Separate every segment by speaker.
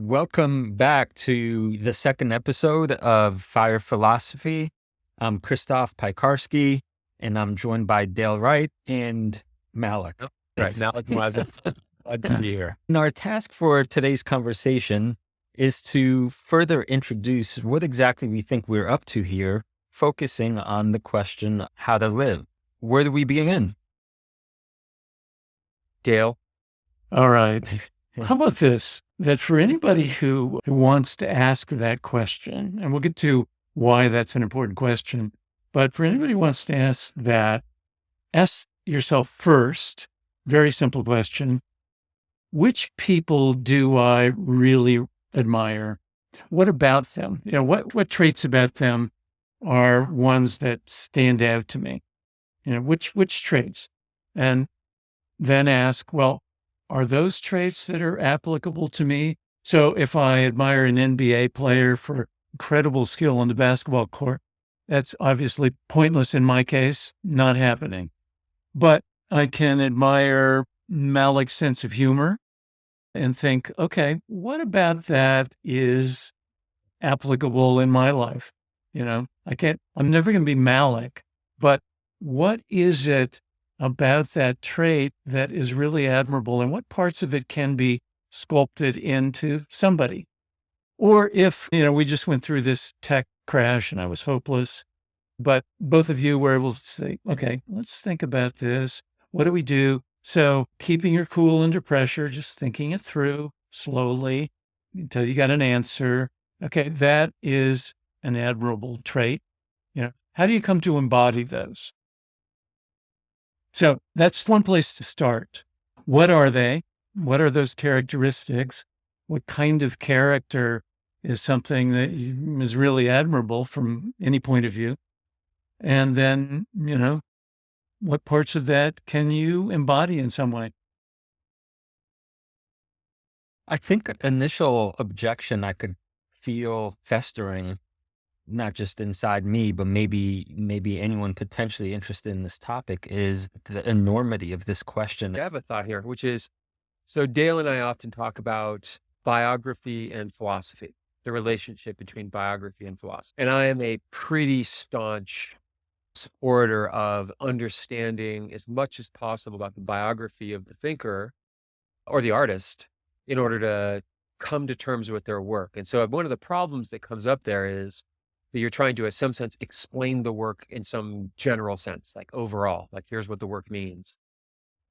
Speaker 1: Welcome back to the second episode of Fire Philosophy. I'm Christoph Piekarski, and I'm joined by Dale Wright and Malik.
Speaker 2: Right. Malik Muazzin, glad to be here.
Speaker 1: And our task for today's conversation is to further introduce what exactly we think we're up to here, focusing on the question, how to live. Where do we begin? Dale?
Speaker 3: All right. How about this? That for anybody who wants to ask that question, and we'll get to why that's an important question, but for anybody who wants to ask yourself first, very simple question, which people do I really admire? What about them? What traits about them are ones that stand out to me? Which traits? And then ask, well, are those traits that are applicable to me? So if I admire an NBA player for incredible skill on the basketball court, that's obviously pointless in my case, not happening. But I can admire Malik's sense of humor and think, okay, what about that is applicable in my life? I'm never going to be Malik, but what is it about that trait that is really admirable, and what parts of it can be sculpted into somebody? Or if, we just went through this tech crash and I was hopeless, but both of you were able to say, okay, let's think about this. What do we do? So keeping your cool under pressure, just thinking it through slowly until you got an answer. Okay, that is an admirable trait. How do you come to embody those? So that's one place to start. What are they? What are those characteristics? What kind of character is something that is really admirable from any point of view? And then, what parts of that can you embody in some way?
Speaker 1: I think initial objection I could feel festering, not just inside me, but maybe anyone potentially interested in this topic, is the enormity of this question.
Speaker 2: I have a thought here, which is, so Dale and I often talk about biography and philosophy, the relationship between biography and philosophy. And I am a pretty staunch supporter of understanding as much as possible about the biography of the thinker or the artist in order to come to terms with their work. And so one of the problems that comes up there is that you're trying to, in some sense, explain the work in some general sense, like overall, like here's what the work means.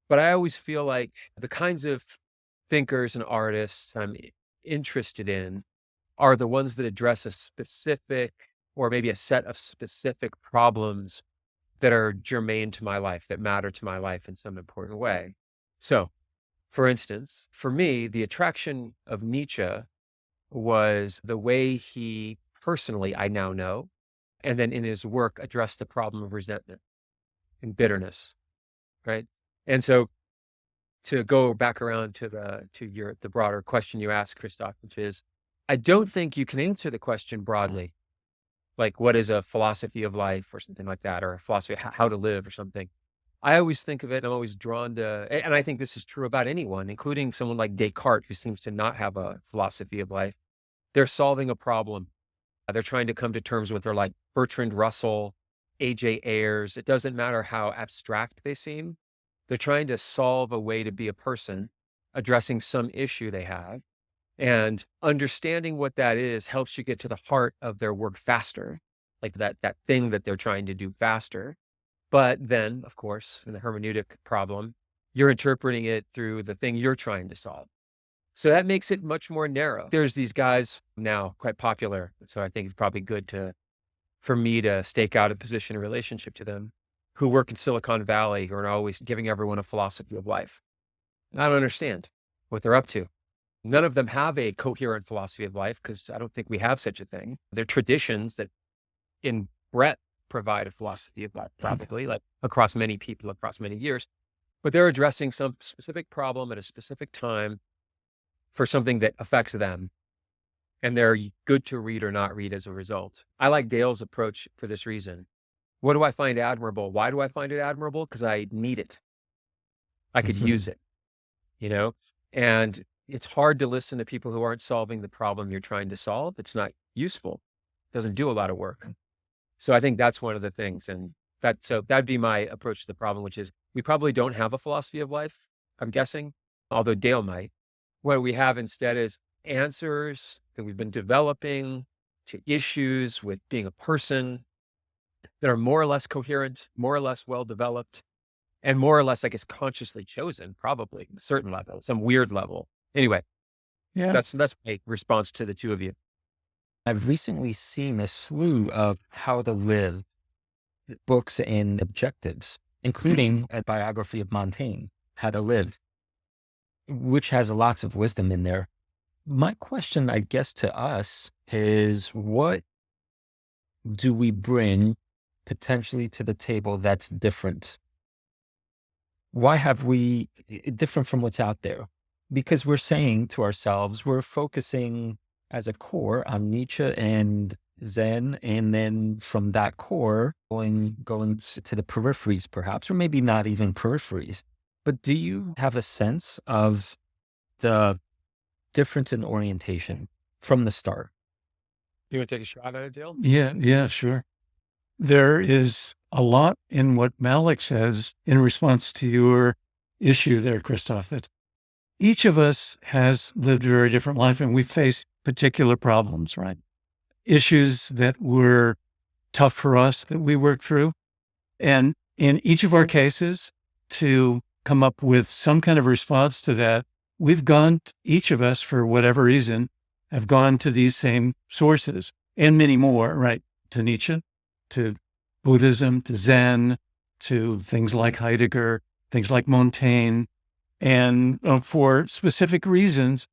Speaker 2: But I always feel like the kinds of thinkers and artists I'm interested in are the ones that address a specific or maybe a set of specific problems that are germane to my life, that matter to my life in some important way. So, for instance, for me, the attraction of Nietzsche was the way he personally, I now know, and then in his work, addressed the problem of resentment and bitterness, right? And so to go back around to the broader question you asked, Christoph, which is, I don't think you can answer the question broadly, like what is a philosophy of life or something like that, or a philosophy of how to live or something. I always think of it, I'm always drawn to, and I think this is true about anyone, including someone like Descartes, who seems to not have a philosophy of life. They're solving a problem. They're trying to come to terms with, or like Bertrand Russell, A.J. Ayers. It doesn't matter how abstract they seem. They're trying to solve a way to be a person, addressing some issue they have. And understanding what that is helps you get to the heart of their work faster, like that thing that they're trying to do faster. But then, of course, in the hermeneutic problem, you're interpreting it through the thing you're trying to solve. So that makes it much more narrow. There's these guys now quite popular. So I think it's probably good for me to stake out a position in relationship to them, who work in Silicon Valley, who are always giving everyone a philosophy of life. I don't understand what they're up to. None of them have a coherent philosophy of life, because I don't think we have such a thing. They're traditions that in breadth provide a philosophy of life, probably, like across many people, across many years. But they're addressing some specific problem at a specific time for something that affects them. And they're good to read or not read as a result. I like Dale's approach for this reason. What do I find admirable? Why do I find it admirable? Because I need it. I could use it, and it's hard to listen to people who aren't solving the problem you're trying to solve. It's not useful. It doesn't do a lot of work. So I think that's one of the things. And so that'd be my approach to the problem, which is we probably don't have a philosophy of life, I'm guessing, although Dale might. What we have instead is answers that we've been developing to issues with being a person that are more or less coherent, more or less well developed, and more or less, I guess, consciously chosen, probably at a certain level, some weird level. Anyway,
Speaker 3: Yeah.
Speaker 2: that's my response to the two of you.
Speaker 1: I've recently seen a slew of how to live books and objectives, including a biography of Montaigne, How to Live, which has lots of wisdom in there. My question, I guess, to us is what do we bring potentially to the table that's different? Why have we different from what's out there? Because we're saying to ourselves, we're focusing as a core on Nietzsche and Zen, and then from that core going to the peripheries, perhaps, or maybe not even peripheries. But do you have a sense of the difference in orientation from the start?
Speaker 2: You want to take a shot at it, Dale?
Speaker 3: Yeah, sure. There is a lot in what Malik says in response to your issue there, Christoph, that each of us has lived a very different life and we face particular problems, right? Issues that were tough for us that we worked through. And in each of our cases, to come up with some kind of response to that, we've gone, each of us, for whatever reason, have gone to these same sources and many more, right? To Nietzsche, to Buddhism, to Zen, to things like Heidegger, things like Montaigne, and for specific reasons.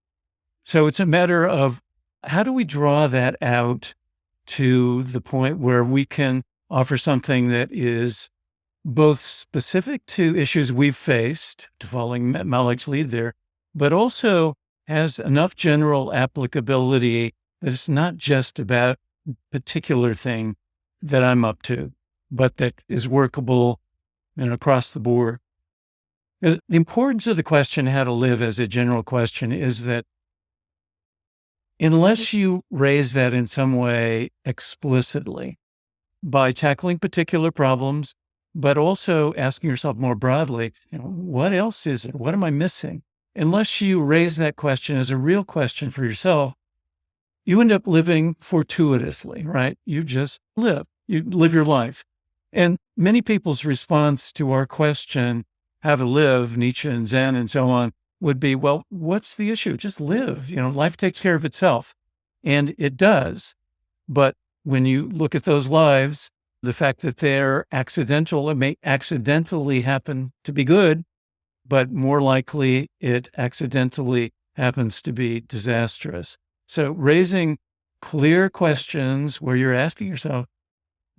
Speaker 3: So it's a matter of how do we draw that out to the point where we can offer something that is both specific to issues we've faced, to following Malik's lead there, but also has enough general applicability that it's not just about a particular thing that I'm up to, but that is workable across the board. The importance of the question, how to live, as a general question, is that unless you raise that in some way explicitly by tackling particular problems, but also asking yourself more broadly, what else is it? What am I missing? Unless you raise that question as a real question for yourself, you end up living fortuitously, right? You just live. You live your life. And many people's response to our question, how to live, Nietzsche and Zen and so on, would be, well, what's the issue? Just live. Life takes care of itself. And it does. But when you look at those lives, the fact that they're accidental, it may accidentally happen to be good, but more likely it accidentally happens to be disastrous. So raising clear questions where you're asking yourself,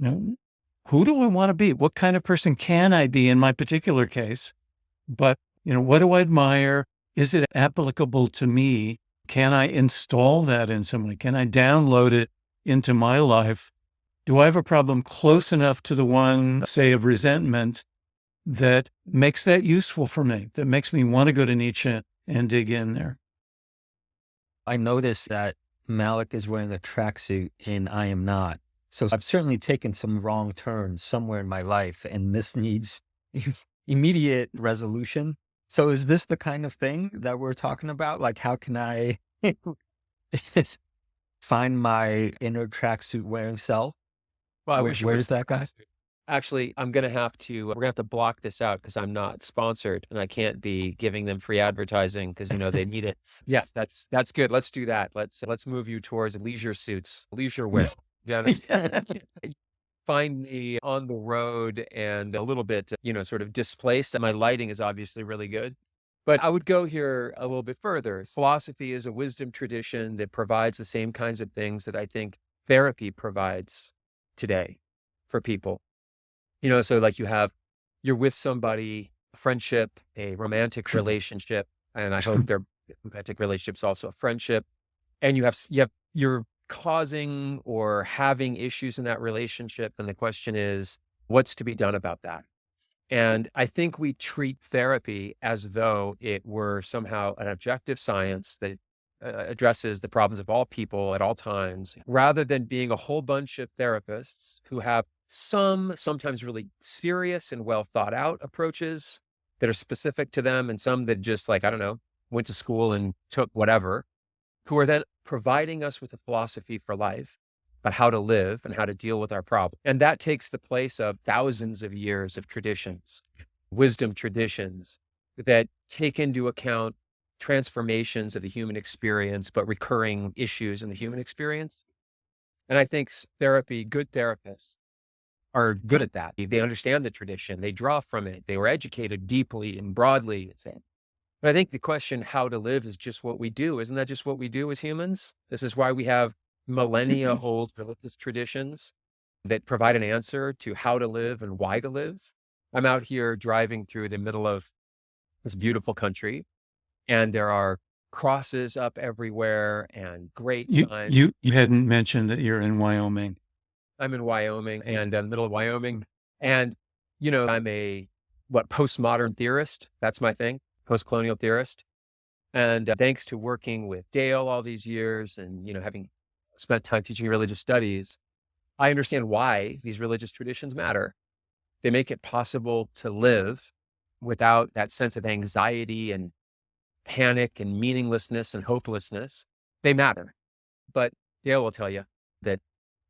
Speaker 3: who do I want to be? What kind of person can I be in my particular case? But, what do I admire? Is it applicable to me? Can I install that in some way? Can I download it into my life? Do I have a problem close enough to the one, say, of resentment that makes that useful for me, that makes me want to go to Nietzsche and dig in there?
Speaker 1: I noticed that Malik is wearing a tracksuit and I am not. So I've certainly taken some wrong turns somewhere in my life, and this needs immediate resolution. So is this the kind of thing that we're talking about? Like, how can I find my inner tracksuit wearing self?
Speaker 2: Well, I wish it was
Speaker 1: Where's that guy?
Speaker 2: Actually, we're going to have to block this out because I'm not sponsored and I can't be giving them free advertising because, they need it. Yes, that's good. Let's do that. Let's move you towards leisure suits, leisure wear. Yeah. Find me on the road and a little bit, sort of displaced. And my lighting is obviously really good. But I would go here a little bit further. Philosophy is a wisdom tradition that provides the same kinds of things that I think therapy provides today for people. So like you're with somebody, a friendship, a romantic relationship, and I hope their romantic relationship's also a friendship. And you're causing or having issues in that relationship. And the question is, what's to be done about that? And I think we treat therapy as though it were somehow an objective science that addresses the problems of all people at all times, rather than being a whole bunch of therapists who have sometimes really serious and well thought out approaches that are specific to them, and some that just like, I don't know, went to school and took whatever, who are then providing us with a philosophy for life about how to live and how to deal with our problem. And that takes the place of thousands of years of traditions, wisdom traditions that take into account transformations of the human experience, but recurring issues in the human experience. And I think therapy, good therapists are good at that. They understand the tradition, they draw from it, they were educated deeply and broadly. But I think the question, how to live, is just what we do. Isn't that just what we do as humans? This is why we have millennia old religious traditions that provide an answer to how to live and why to live. I'm out here driving through the middle of this beautiful country, and there are crosses up everywhere and great signs.
Speaker 3: You hadn't mentioned that you're in Wyoming.
Speaker 2: I'm in Wyoming, and in the middle of Wyoming. And, I'm a postmodern theorist. That's my thing, post-colonial theorist. And thanks to working with Dale all these years and, having spent time teaching religious studies, I understand why these religious traditions matter. They make it possible to live without that sense of anxiety and panic and meaninglessness and hopelessness. They matter. But Dale will tell you that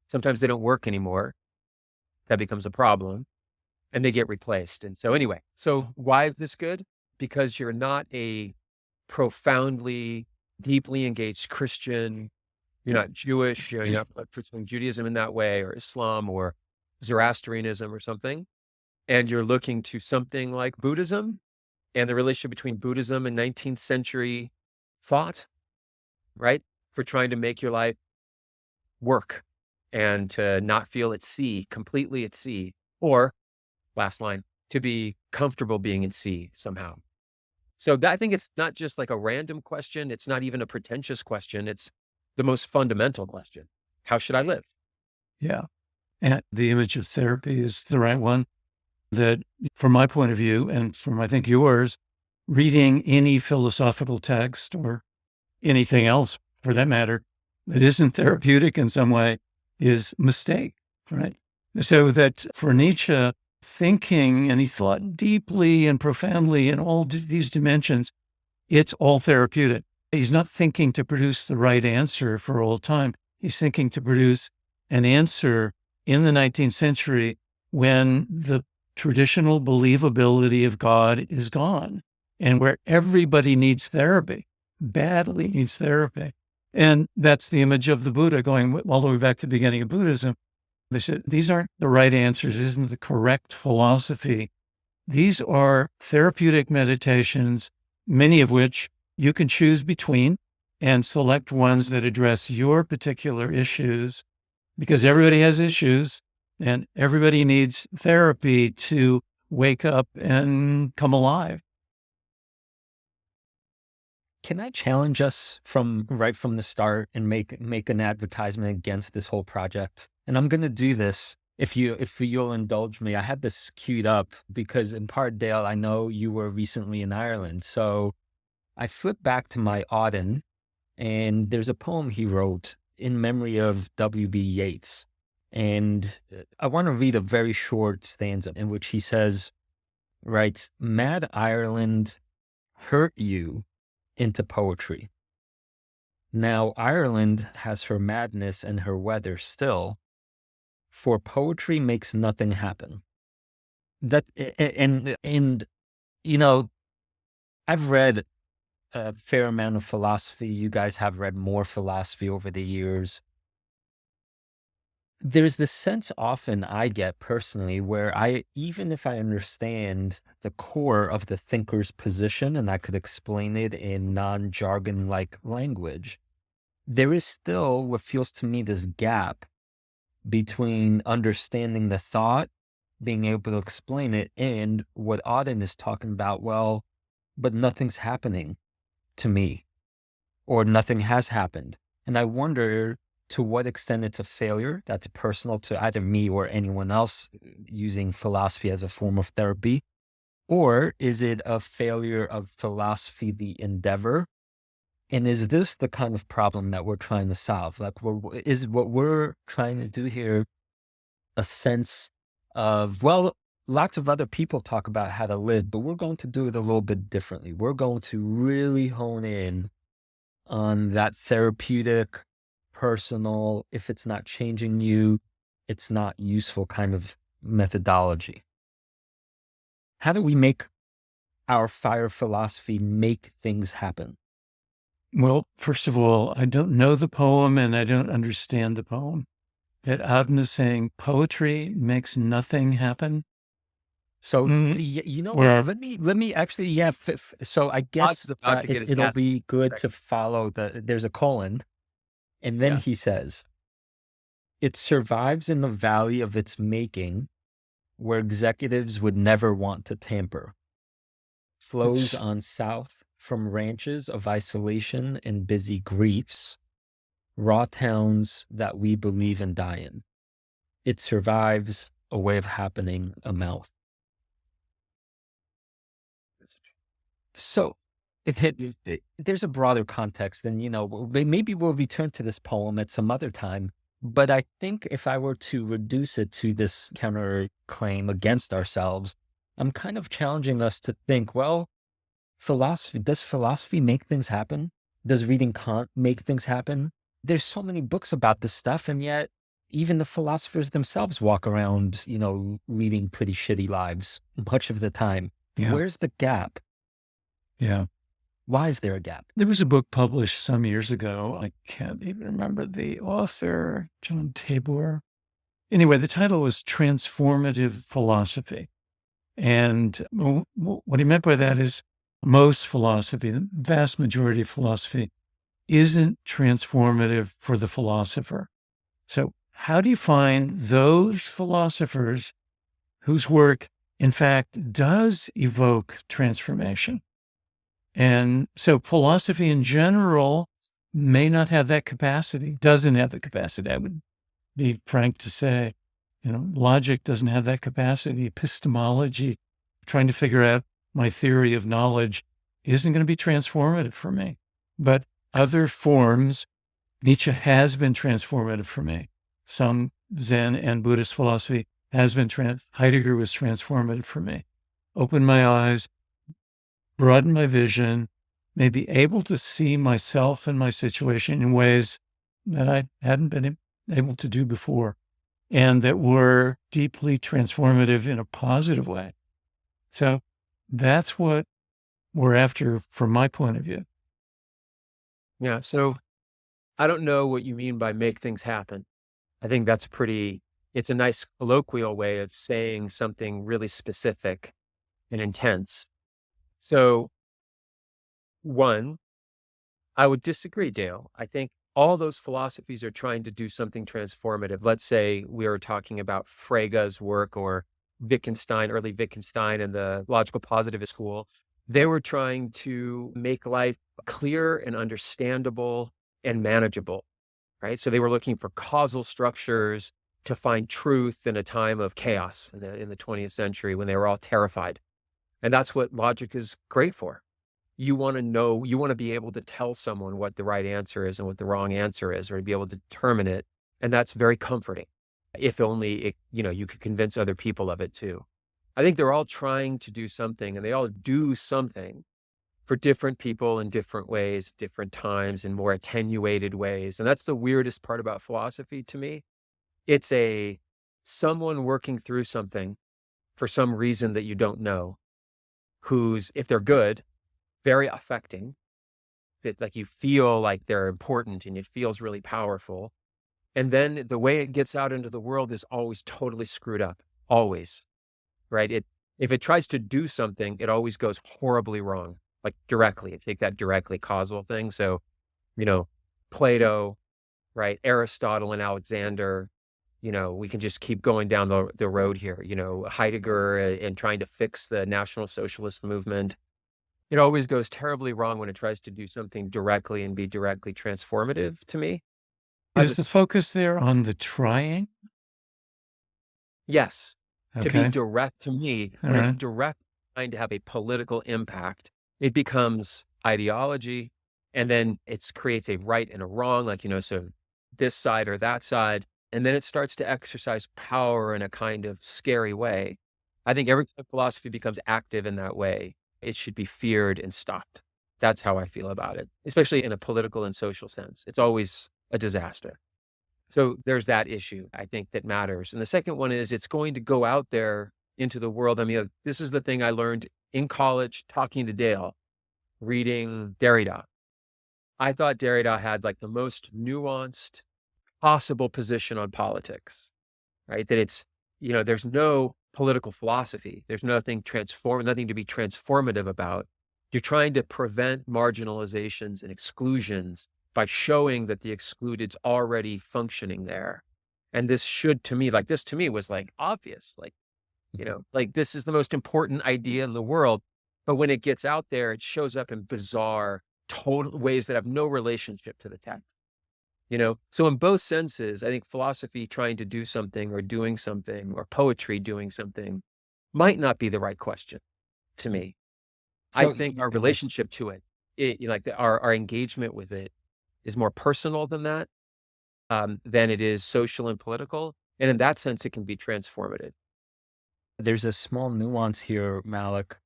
Speaker 2: sometimes they don't work anymore. That becomes a problem and they get replaced. And so anyway, why is this good? Because you're not a profoundly, deeply engaged Christian. You're not Jewish. You're not pursuing Judaism in that way, or Islam or Zoroastrianism or something. And you're looking to something like Buddhism and the relationship between Buddhism and 19th century thought, right? For trying to make your life work and to not feel at sea, completely at sea, or last line, to be comfortable being at sea somehow. So I think it's not just like a random question. It's not even a pretentious question. It's the most fundamental question. How should I live?
Speaker 3: Yeah. And the image of therapy is the right one. That from my point of view, and from I think yours, reading any philosophical text or anything else for that matter that isn't therapeutic in some way is a mistake, right? So that for Nietzsche, thinking, and he thought deeply and profoundly in all these dimensions, it's all therapeutic. He's not thinking to produce the right answer for all time. He's thinking to produce an answer in the 19th century when the traditional believability of God is gone and where everybody needs therapy, badly needs therapy. And that's the image of the Buddha going all the way back to the beginning of Buddhism. They said, these aren't the right answers. This isn't the correct philosophy. These are therapeutic meditations, many of which you can choose between and select ones that address your particular issues, because everybody has issues and everybody needs therapy to wake up and come alive.
Speaker 1: Can I challenge us from right from the start and make an advertisement against this whole project? And I'm going to do this if you'll indulge me. I had this queued up because in part, Dale, I know you were recently in Ireland. So I flipped back to my Auden, and there's a poem he wrote in memory of W.B. Yeats. And I want to read a very short stanza in which he writes, "Mad Ireland hurt you into poetry. Now Ireland has her madness and her weather still, for poetry makes nothing happen." That and I've read a fair amount of philosophy. You guys have read more philosophy over the years. There's this sense often I get personally where even if I understand the core of the thinker's position and I could explain it in non-jargon like language, there is still what feels to me this gap between understanding the thought, being able to explain it, and what Auden is talking about. Well, but nothing's happening to me, or nothing has happened. And I wonder, to what extent it's a failure that's personal to either me or anyone else using philosophy as a form of therapy? Or is it a failure of philosophy, the endeavor? And is this the kind of problem that we're trying to solve? Like, is what we're trying to do here a sense of, well, lots of other people talk about how to live, but we're going to do it a little bit differently. We're going to really hone in on that therapeutic, personal, if it's not changing you, it's not useful kind of methodology. How do we make our fire philosophy make things happen?
Speaker 3: Well, first of all, I don't know the poem and I don't understand the poem. That Adna is saying poetry makes nothing happen.
Speaker 1: So
Speaker 3: Mm,
Speaker 1: you know
Speaker 3: Where
Speaker 1: what? Let me actually, yeah. So I
Speaker 2: Oz
Speaker 1: guess
Speaker 2: is about to get his
Speaker 1: it'll
Speaker 2: gas.
Speaker 1: be good
Speaker 2: Right.
Speaker 1: to follow there's a colon, and then
Speaker 2: Yeah.
Speaker 1: he says, it survives in the valley of its making, where executives would never want to tamper. Flows
Speaker 3: it's
Speaker 1: on south from ranches of isolation and busy griefs, raw towns that we believe and die in. It survives a way of happening, a mouth. So there's a broader context, and maybe we'll return to this poem at some other time. But I think if I were to reduce it to this counterclaim against ourselves, I'm kind of challenging us to think, well, does philosophy make things happen? Does reading Kant make things happen? There's so many books about this stuff, and yet even the philosophers themselves walk around, leading pretty shitty lives much of the time.
Speaker 3: yeah,
Speaker 1: Where's the gap?
Speaker 3: yeah.
Speaker 1: Why is there a gap?
Speaker 3: There was a book published some years ago. I can't even remember the author, John Tabor. Anyway, the title was Transformative Philosophy. And what he meant by that is most philosophy, the vast majority of philosophy, isn't transformative for the philosopher. So how do you find those philosophers whose work, in fact, does evoke transformation? And so philosophy in general may not have that capacity, doesn't have the capacity. I would be frank to say, logic doesn't have that capacity. Epistemology, trying to figure out my theory of knowledge, isn't going to be transformative for me. But other forms, Nietzsche has been transformative for me. Some Zen and Buddhist philosophy has been Heidegger was transformative for me. Opened my eyes, broadened my vision, may be able to see myself and my situation in ways that I hadn't been able to do before, and that were deeply transformative in a positive way. So that's what we're after from my point of view.
Speaker 2: Yeah. So I don't know what you mean by make things happen. I think it's a nice colloquial way of saying something really specific and intense. So one, I would disagree, Dale. I think all those philosophies are trying to do something transformative. Let's say we were talking about Frege's work or early Wittgenstein and the logical positivist school. They were trying to make life clear and understandable and manageable, right? So they were looking for causal structures to find truth in a time of chaos in the 20th century when they were all terrified. And that's what logic is great for. You want to be able to tell someone what the right answer is and what the wrong answer is, or to be able to determine it. And that's very comforting. If only you could convince other people of it too. I think they're all trying to do something, and they all do something for different people in different ways, different times, in more attenuated ways. And that's the weirdest part about philosophy to me. It's someone working through something for some reason that you don't know, who's, if they're good, very affecting, that like you feel like they're important and it feels really powerful. And then the way it gets out into the world is always totally screwed up, always, right? If it tries to do something, it always goes horribly wrong, like directly. Take that directly causal thing. So, Plato, right? Aristotle and Alexander, we can just keep going down the road here, Heidegger and trying to fix the National Socialist movement. It always goes terribly wrong when it tries to do something directly and be directly transformative to me. I'll
Speaker 3: Is the
Speaker 2: just,
Speaker 3: focus there on the trying?
Speaker 2: yes, to be
Speaker 3: Okay.
Speaker 2: direct to me,
Speaker 3: All
Speaker 2: when it's
Speaker 3: right.
Speaker 2: direct, trying to have a political impact, it becomes ideology. And then it creates a right and a wrong, like, so this side or that side. And then it starts to exercise power in a kind of scary way. I think every time philosophy becomes active in that way, it should be feared and stopped. That's how I feel about it, especially in a political and social sense. It's always a disaster. So there's that issue, I think, that matters. And the second one is it's going to go out there into the world. I mean, this is the thing I learned in college talking to Dale, reading Derrida. I thought Derrida had like the most nuanced possible position on politics, right? That it's, there's no political philosophy. There's nothing nothing to be transformative about. You're trying to prevent marginalizations and exclusions by showing that the excluded's already functioning there. And this to me was like obvious, like, like this is the most important idea in the world. But when it gets out there, it shows up in bizarre, total ways that have no relationship to the text. So in both senses, I think philosophy trying to do something or doing something or poetry doing something might not be the right question to me. I
Speaker 1: So,
Speaker 2: think our relationship to our engagement with it is more personal than that, than it is social and political. And in that sense, it can be transformative.
Speaker 1: there's a small nuance here, Malik,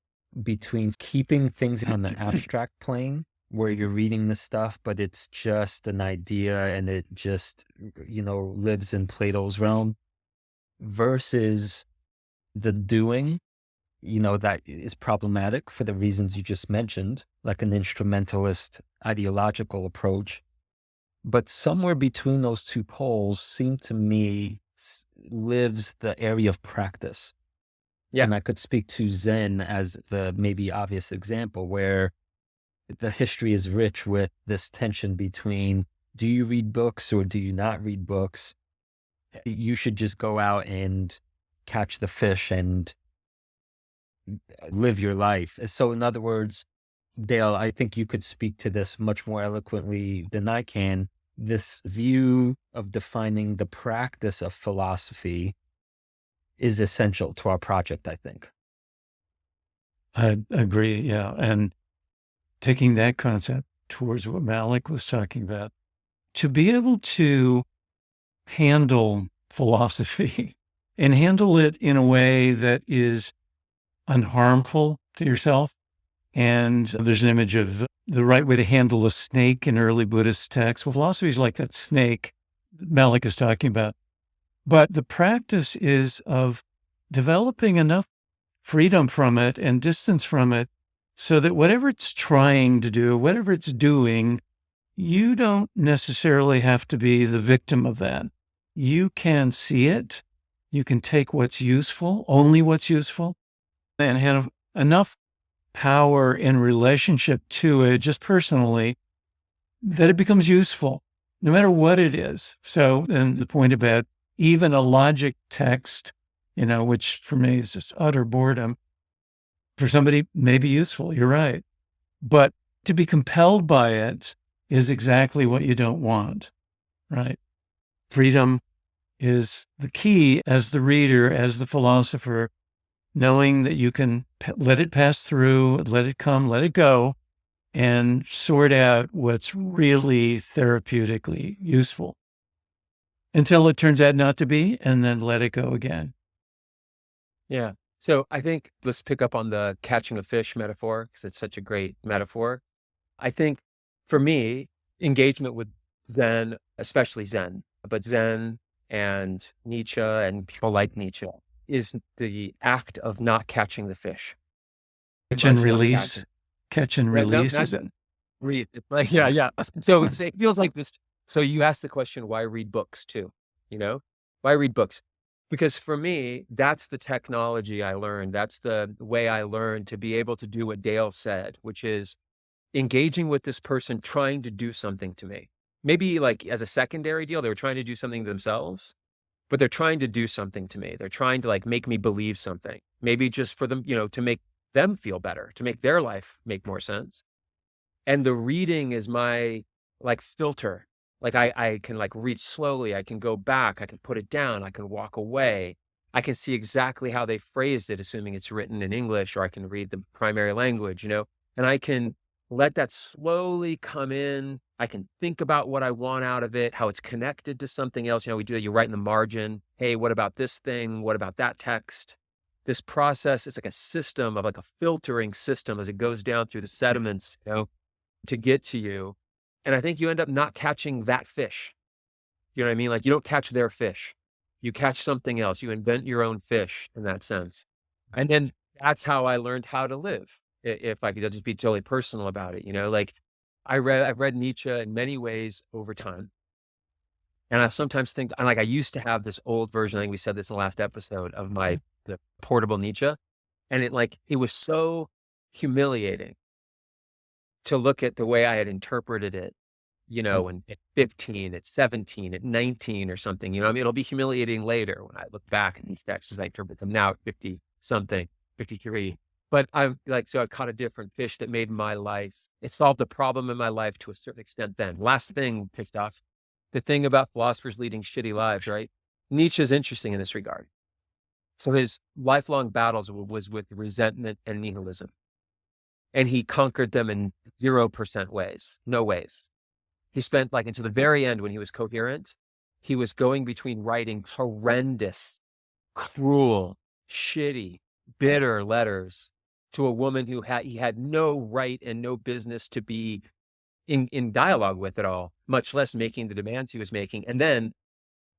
Speaker 1: between keeping things on the abstract plane where you're reading the stuff, but it's just an idea and it just, lives in Plato's realm versus the doing, that is problematic for the reasons you just mentioned, like an instrumentalist ideological approach. But somewhere between those two poles seem to me lives the area of practice.
Speaker 2: Yeah.
Speaker 1: And I could speak to Zen as the maybe obvious example where the history is rich with this tension between do you read books or do you not read books? You should just go out and catch the fish and live your life. So, in other words, Dale, I think you could speak to this much more eloquently than I can. This view of defining the practice of philosophy is essential to our project, I think.
Speaker 3: I agree. Yeah. And taking that concept towards what Malik was talking about, to be able to handle philosophy and handle it in a way that is unharmful to yourself. And there's an image of the right way to handle a snake in early Buddhist texts. Well, philosophy is like that snake Malik is talking about. But the practice is of developing enough freedom from it and distance from it so that whatever it's trying to do, whatever it's doing, you don't necessarily have to be the victim of that. You can see it. You can take what's useful, only what's useful, and have enough power in relationship to it, just personally, that it becomes useful, no matter what it is. So, and the point about even a logic text, which for me is just utter boredom, for somebody may be useful, you're right. But to be compelled by it is exactly what you don't want, right? Freedom is the key as the reader, as the philosopher, knowing that you can let it pass through, let it come, let it go, and sort out what's really therapeutically useful until it turns out not to be, and then let it go again.
Speaker 2: Yeah. So I think let's pick up on the catching a fish metaphor because it's such a great metaphor. I think for me, engagement with Zen, especially Zen, but Zen and Nietzsche and people like Nietzsche is the act of not catching the fish.
Speaker 3: Catch and
Speaker 2: Much not
Speaker 3: release.
Speaker 2: catching.
Speaker 3: Catch and
Speaker 2: Yeah, no,
Speaker 3: release is it?
Speaker 2: Read. Like, yeah. So it feels like this. So you asked the question, why read books too? Why read books? Because for me, that's the technology I learned. That's the way I learned to be able to do what Dale said, which is engaging with this person trying to do something to me. Maybe like as a secondary deal, they were trying to do something themselves, but they're trying to do something to me. They're trying to like make me believe something, maybe just for them, to make them feel better, to make their life make more sense. And the reading is my like filter Like I can like read slowly. I can go back. I can put it down. I can walk away. I can see exactly how they phrased it, assuming it's written in English, or I can read the primary language, and I can let that slowly come in. I can think about what I want out of it, how it's connected to something else. We do that. You write in the margin, hey, what about this thing? What about that text? This process is like a system of like a filtering system as it goes down through the sediments, to get to you. And I think you end up not catching that fish. You know what I mean? Like you don't catch their fish. You catch something else. You invent your own fish in that sense. And then that's how I learned how to live. If I could just be totally personal about it, like I've read Nietzsche in many ways over time. And I sometimes think, and like I used to have this old version, I think we said this in the last episode, of the portable Nietzsche. And it was so humiliating to look at the way I had interpreted it, and at 15, at 17, at 19 or something, it'll be humiliating later when I look back at these texts as I interpret them now at 50 something, 53. But so I caught a different fish that made my life, it solved the problem in my life to a certain extent then. Last thing picked off, the thing about philosophers leading shitty lives, right? Nietzsche is interesting in this regard. So his lifelong battles was with resentment and nihilism. And he conquered them in 0% ways, no ways. He spent until the very end when he was coherent, he was going between writing horrendous, cruel, shitty, bitter letters to a woman who he had no right and no business to be in dialogue with at all, much less making the demands he was making. And then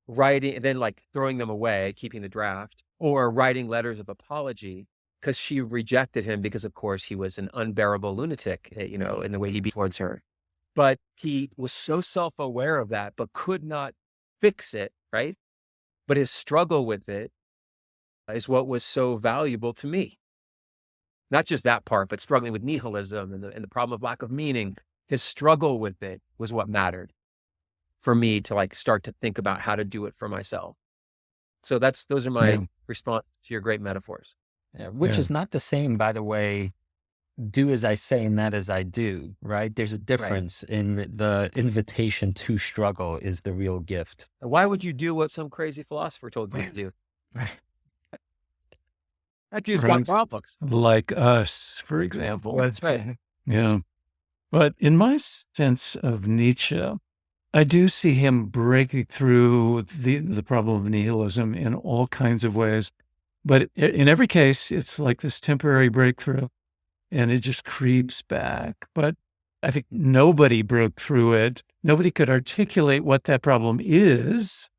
Speaker 2: writing, and then throwing them away, keeping the draft, or writing letters of apology because she rejected him because, of course, he was an unbearable lunatic, in the way he be towards her. But he was so self-aware of that, but could not fix it, right? But his struggle with it is what was so valuable to me. Not just that part, but struggling with nihilism and the problem of lack of meaning. His struggle with it was what mattered for me to start to think about how to do it for myself. So those are my responses to your great metaphors.
Speaker 1: Yeah, which is not the same, by the way, do as I say and not as I do, right? There's a difference in the invitation to struggle is the real gift.
Speaker 2: Why would you do what some crazy philosopher told you to do?
Speaker 1: Right.
Speaker 2: That dude's got problems.
Speaker 3: Like us, for example.
Speaker 2: Well, that's right.
Speaker 3: Yeah. But in my sense of Nietzsche, I do see him breaking through the problem of nihilism in all kinds of ways. But in every case, it's like this temporary breakthrough and it just creeps back. But I think nobody broke through it. Nobody could articulate what that problem is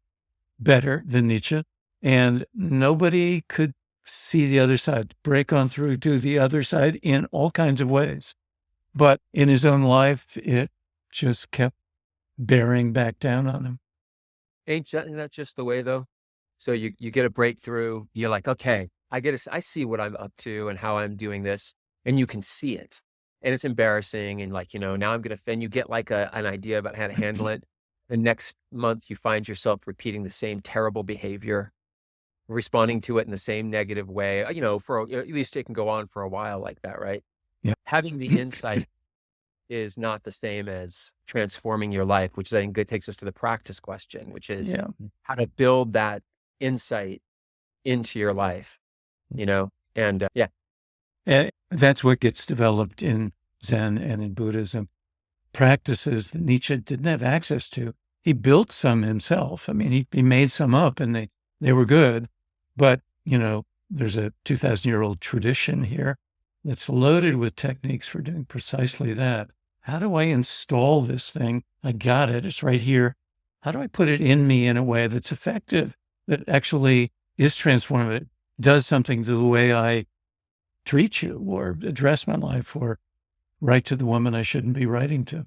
Speaker 3: better than Nietzsche. And nobody could see the other side, break on through to the other side in all kinds of ways. But in his own life, it just kept bearing back down on him.
Speaker 2: Ain't that just the way, though? So you get a breakthrough. You're like, okay, I see what I'm up to and how I'm doing this. And you can see it. And it's embarrassing. And now I'm going to, and you get an idea about how to handle it. The next month, you find yourself repeating the same terrible behavior, responding to it in the same negative way, for at least it can go on for a while like that, right?
Speaker 3: Yeah.
Speaker 2: Having the insight is not the same as transforming your life, which I think takes us to the practice question, which is how to build that insight into your life, and
Speaker 3: And that's what gets developed in Zen and in Buddhism. Practices that Nietzsche didn't have access to. He built some himself. I mean, he made some up and they were good, but there's a 2,000-year-old tradition here that's loaded with techniques for doing precisely that. How do I install this thing? I got it. It's right here. How do I put it in me in a way that's effective, that actually is transformative, does something to the way I treat you or address my life or write to the woman I shouldn't be writing to?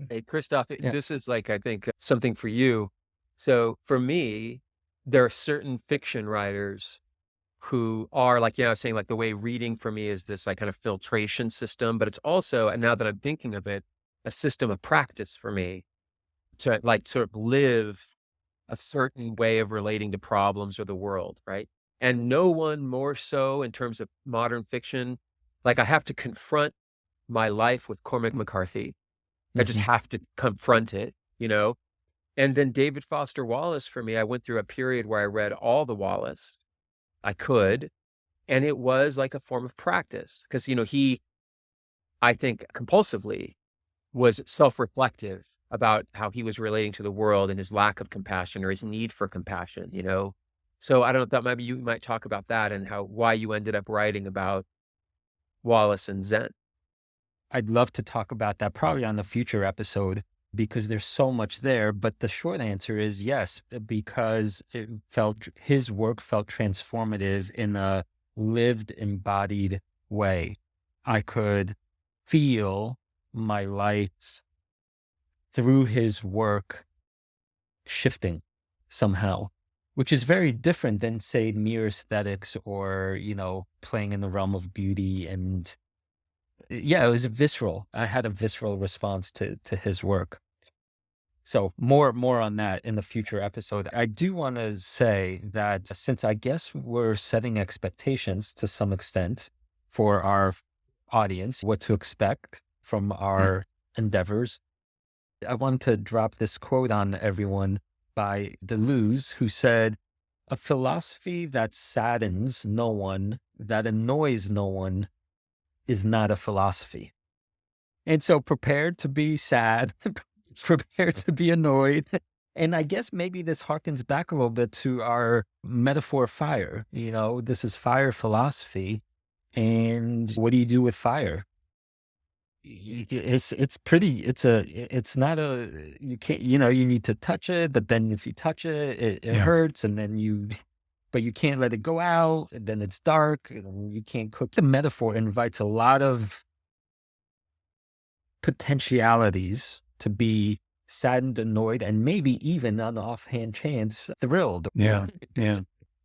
Speaker 2: Hey, Christoph, this is I think something for you. So for me, there are certain fiction writers who are I was saying, the way reading for me is this kind of filtration system, but it's also, and now that I'm thinking of it, a system of practice for me to sort of live a certain way of relating to problems or the world, right? And no one more so in terms of modern fiction. I have to confront my life with Cormac McCarthy. I just have to confront it, And then David Foster Wallace, for me, I went through a period where I read all the Wallace I could, and it was like a form of practice because, he, I think, compulsively was self-reflective about how he was relating to the world and his lack of compassion or his need for compassion. So I don't know, thought maybe you might talk about that and why you ended up writing about Wallace and Zen.
Speaker 1: I'd love to talk about that probably on a future episode because there's so much there. But the short answer is yes, because his work felt transformative in a lived, embodied way. I could feel my life through his work shifting somehow, which is very different than, say, mere aesthetics or, playing in the realm of beauty. And yeah, it was visceral. I had a visceral response to his work. So more on that in the future episode. I do want to say that since I guess we're setting expectations to some extent for our audience, what to expect from our endeavors, I want to drop this quote on everyone by Deleuze, who said, "A philosophy that saddens no one, that annoys no one, is not a philosophy." And so prepared to be sad, prepared to be annoyed. And I guess maybe this harkens back a little bit to our metaphor fire. This is fire philosophy. And what do you do with fire? It's not you can't, you need to touch it, but then if you touch it, it hurts. And then but you can't let it go out. And then it's dark and you can't cook. The metaphor invites a lot of potentialities to be saddened, annoyed, and maybe even on offhand chance, thrilled.
Speaker 3: Yeah.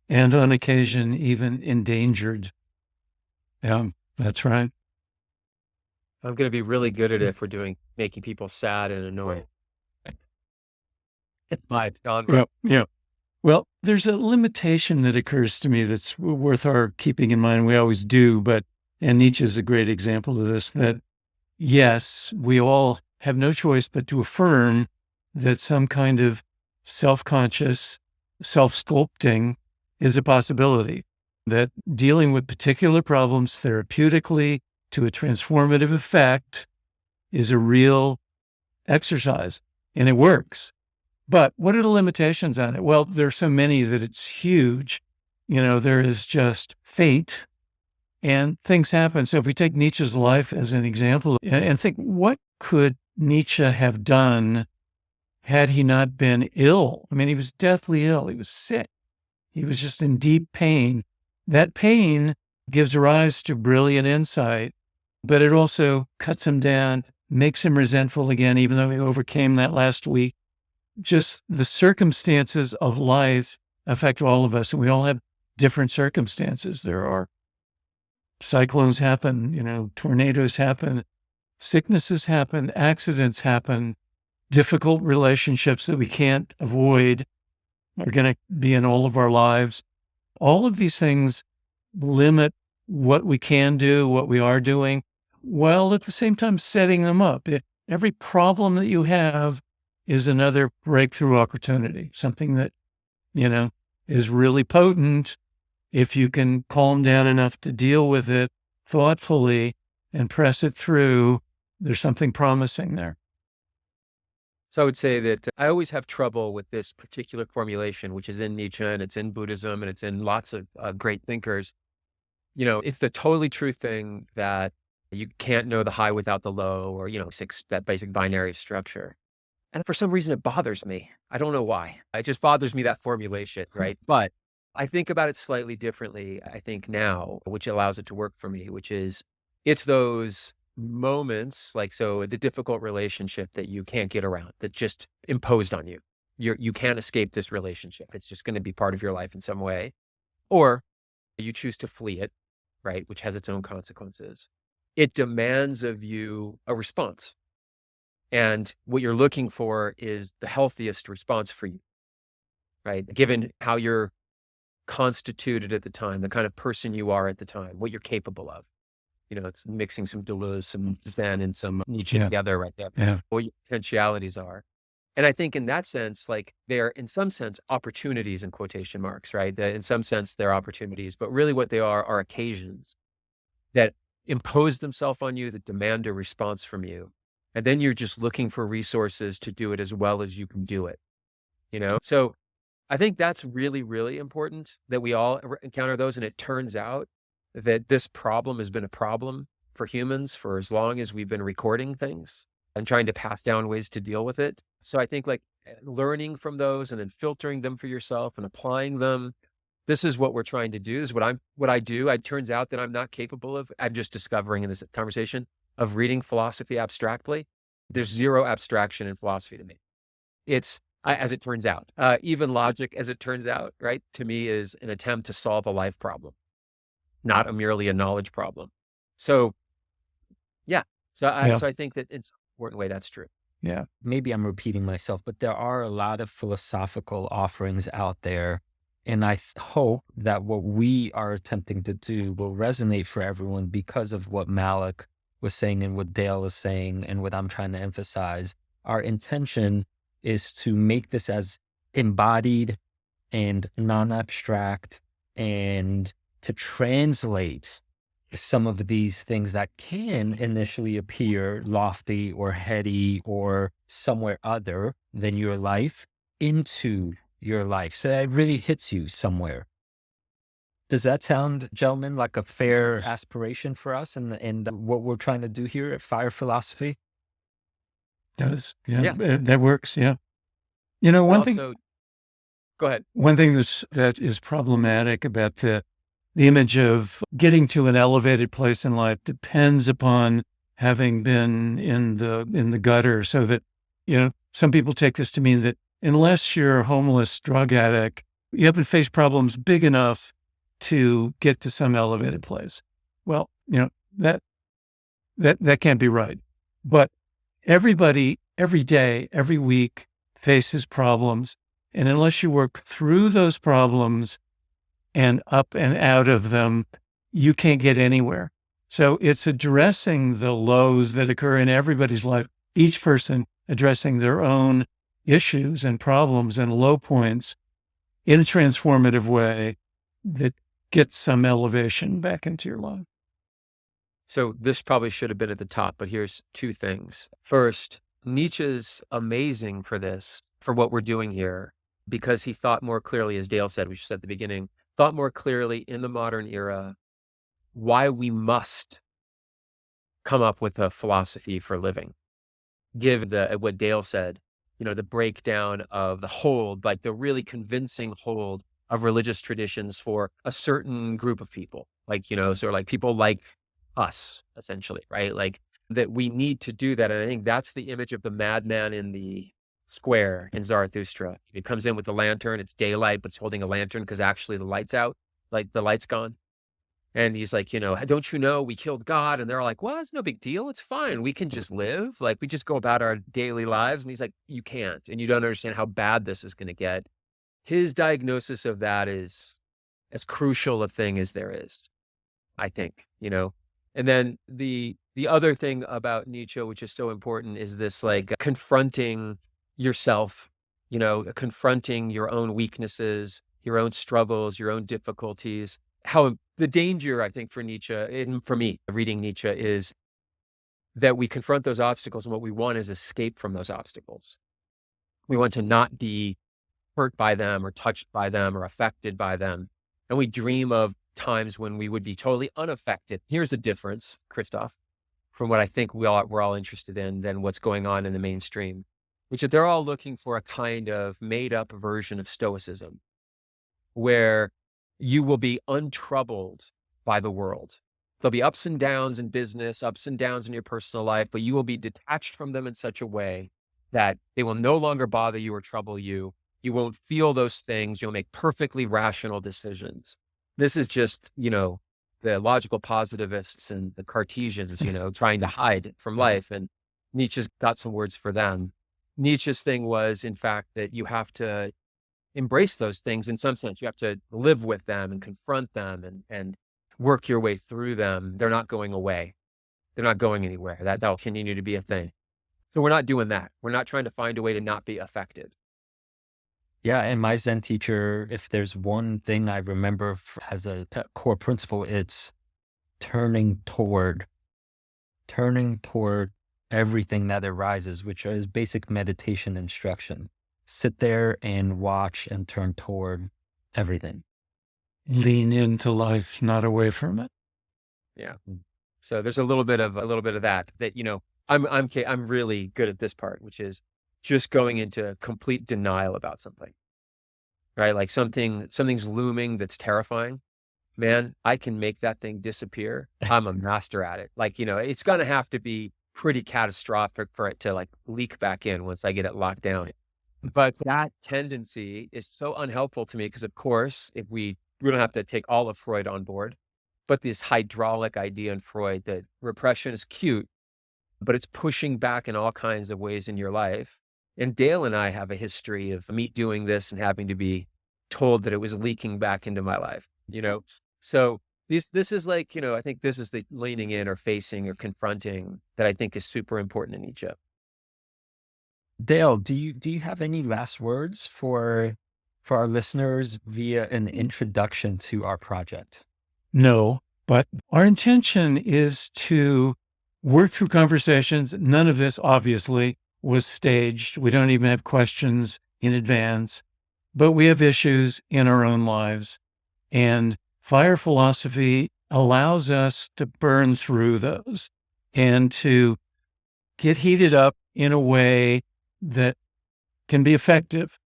Speaker 3: And on occasion, even endangered. Yeah, that's right.
Speaker 2: I'm going to be really good at it if we're making people sad and annoyed. It's my genre.
Speaker 3: Yeah. Well, there's a limitation that occurs to me that's worth our keeping in mind. We always do, and Nietzsche is a great example of this, that yes, we all have no choice but to affirm that some kind of self-conscious self-sculpting is a possibility, that dealing with particular problems therapeutically to a transformative effect is a real exercise, and it works. But what are the limitations on it? Well, there are so many that it's huge. There is just fate and things happen. So if we take Nietzsche's life as an example and think, what could Nietzsche have done had he not been ill? I mean, he was deathly ill. He was sick. He was just in deep pain. That pain gives rise to brilliant insight, but it also cuts him down, makes him resentful again, even though he overcame that last week. Just the circumstances of life affect all of us, and we all have different circumstances. There are cyclones happen, tornadoes happen, sicknesses happen, accidents happen, difficult relationships that we can't avoid are going to be in all of our lives. All of these things limit what we can do, what we are doing, while at the same time setting them up. Every problem that you have is another breakthrough opportunity, something that, is really potent if you can calm down enough to deal with it thoughtfully and press it through. There's something promising there.
Speaker 2: So I would say that I always have trouble with this particular formulation, which is in Nietzsche and it's in Buddhism and it's in lots of great thinkers. It's the totally true thing that you can't know the high without the low, or, that basic binary structure. And for some reason, it bothers me. I don't know why. It just bothers me, that formulation, right? But I think about it slightly differently, I think now, which allows it to work for me, which is it's those moments, the difficult relationship that you can't get around, that's just imposed on you. You can't escape this relationship. It's just going to be part of your life in some way. Or you choose to flee it, right? Which has its own consequences. It demands of you a response. And what you're looking for is the healthiest response for you, right? Given how you're constituted at the time, the kind of person you are at the time, what you're capable of. It's mixing some Deleuze, some Zen, and some Nietzsche together right there.
Speaker 3: Yeah.
Speaker 2: What your potentialities are. And I think in that sense, like they're in some sense opportunities in quotation marks, right? That in some sense they're opportunities, but really what they are occasions that impose themselves on you, that demand a response from you. And then you're just looking for resources to do it as well as you can do it, you know? So I think that's really, really important that we all encounter those. And it turns out that this problem has been a problem for humans for as long as we've been recording things and trying to pass down ways to deal with it. So I think like learning from those and then filtering them for yourself and applying them. This is what we're trying to do. This is what I do. It turns out that I'm not capable of, I'm just discovering in this conversation of reading philosophy abstractly. There's zero abstraction in philosophy to me. It's, as it turns out, even logic, as it turns out, right, to me is an attempt to solve a life problem, not merely a knowledge problem. So, yeah.
Speaker 3: Yeah.
Speaker 2: So I think that in some important way, that's true.
Speaker 3: Yeah.
Speaker 1: Maybe I'm repeating myself, but there are a lot of philosophical offerings out there. And I hope that what we are attempting to do will resonate for everyone because of what Malik was saying and what Dale is saying and what I'm trying to emphasize. Our intention is to make this as embodied and non-abstract and to translate some of these things that can initially appear lofty or heady or somewhere other than your life into your life. So that really hits you somewhere. Does that sound, gentlemen, like a fair aspiration for us and what we're trying to do here at Fire Philosophy?
Speaker 3: Does. Yeah.
Speaker 2: Yeah.
Speaker 3: That works. Yeah. You know, one thing.
Speaker 2: Also, go ahead.
Speaker 3: One thing that is problematic about the image of getting to an elevated place in life depends upon having been in the gutter, so that, you know, some people take this to mean that unless you're a homeless drug addict, you haven't faced problems big enough to get to some elevated place. Well, you know, that can't be right. But everybody, every day, every week faces problems. And unless you work through those problems and up and out of them, you can't get anywhere. So it's addressing the lows that occur in everybody's life, each person addressing their own issues and problems and low points in a transformative way that gets some elevation back into your life.
Speaker 2: So this probably should have been at the top, but here's two things. First, Nietzsche's amazing for this, for what we're doing here, because he thought more clearly, as Dale said, we said at the beginning, thought more clearly in the modern era why we must come up with a philosophy for living. Give what Dale said, you know, the breakdown of the hold, like the really convincing hold of religious traditions for a certain group of people, like, you know, sort of like people like us, essentially, right? Like that we need to do that. And I think that's the image of the madman in the square in Zarathustra. He comes in with the lantern, it's daylight, but it's holding a lantern because actually the light's out, like the light's gone. And he's like, you know, don't you know we killed God? And they're like, well, it's no big deal. It's fine. We can just live. Like we just go about our daily lives. And he's like, you can't. And you don't understand how bad this is going to get. His diagnosis of that is as crucial a thing as there is, I think, you know. And then the other thing about Nietzsche, which is so important, is this like confronting yourself, you know, confronting your own weaknesses, your own struggles, your own difficulties. How the danger, I think, for Nietzsche, and for me, reading Nietzsche, is that we confront those obstacles, and what we want is escape from those obstacles. We want to not be hurt by them or touched by them or affected by them. And we dream of times when we would be totally unaffected. Here's the difference, Christoph, from what I think we're all interested in than what's going on in the mainstream, which is they're all looking for a kind of made up version of Stoicism, where you will be untroubled by the world. There'll be ups and downs in business, ups and downs in your personal life, but you will be detached from them in such a way that they will no longer bother you or trouble you. You won't feel those things. You'll make perfectly rational decisions. This is just, you know, the logical positivists and the Cartesians, you know, trying to hide from life. And Nietzsche's got some words for them. Nietzsche's thing was, in fact, that you have to embrace those things in some sense. You have to live with them and confront them and work your way through them. They're not going away. They're not going anywhere. That'll continue to be a thing. So we're not doing that. We're not trying to find a way to not be affected.
Speaker 1: Yeah, and my Zen teacher, if there's one thing I remember as a core principle, it's turning toward, turning toward everything that arises, which is basic meditation instruction. Sit there and watch and turn toward everything.
Speaker 3: Lean into life, not away from it.
Speaker 2: Yeah. So there's a little bit of that, I'm really good at this part, which is just going into complete denial about something, right? Like something's looming that's terrifying. Man, I can make that thing disappear. I'm a master at it. Like, it's going to have to be pretty catastrophic for it to like leak back in once I get it locked down. But that tendency is so unhelpful to me because, of course, if we don't have to take all of Freud on board, but this hydraulic idea in Freud that repression is cute, but it's pushing back in all kinds of ways in your life. And Dale and I have a history of me doing this and having to be told that it was leaking back into my life, So this is like, I think this is the leaning in or facing or confronting that I think is super important in Nietzsche.
Speaker 1: Dale, do you have any last words for our listeners via an introduction to our project?
Speaker 3: No, but our intention is to work through conversations. None of this, obviously, was staged. We don't even have questions in advance, but we have issues in our own lives. And fire philosophy allows us to burn through those and to get heated up in a way that can be effective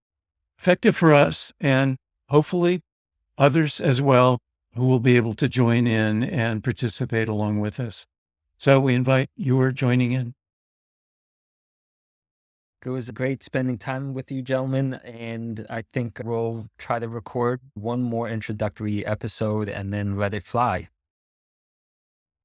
Speaker 3: for us and hopefully others as well who will be able to join in and participate along with us. So we invite your joining in.
Speaker 1: It was great spending time with you, gentlemen, and I think we'll try to record one more introductory episode and then let it fly.